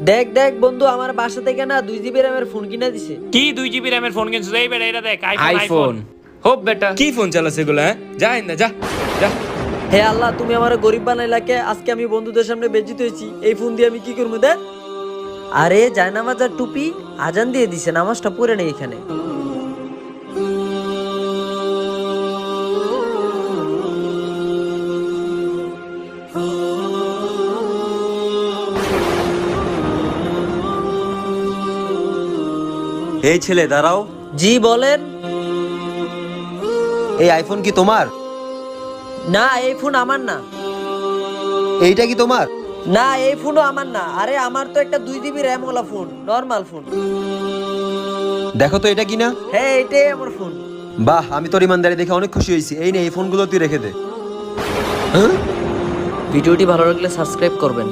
দেখ দেখ বন্ধু, আমার বাসা থেকে না 2 GB র্যামের ফোন কিনে দিছে। কি 2 GB র্যামের ফোন কিনছিস? এই বেটা এটা দেখ, আইফোন। আইফোন। হোপ বেটা। কি ফোন চালাছে এগুলো? হ্যাঁ যা না যা যা। হে আল্লাহ, তুমি আমার গরিব বানাইলাকে। আজকে আমি বন্ধুদের সামনে বেজ্জিত হয়েছি। এই ফোন দিয়ে আমি কি করবো দেখ। আরে জায়নামাজ আর টুপি আজান দিয়ে দিছে, নামাজটা পড়ে নেই এখানে। এই ছেলে দাঁড়াও। জি বলেন। এই আইফোন কি তোমার? না, এই ফোন আমার না। এইটা কি তোমার? না, এই ফোনও আমার না। আরে আমার তো একটা 2 GB RAM OLA phone, normal phone. দেখো তো এটা কি না। হ্যাঁ, এটাই আমার ফোন। বাহ, আমি তোর ইমানদারি দেখে অনেক খুশি হয়েছি। এই নে, এই ফোনগুলো তুই রেখে দে। ভিডিওটি ভালো লাগলে সাবস্ক্রাইব করবেন।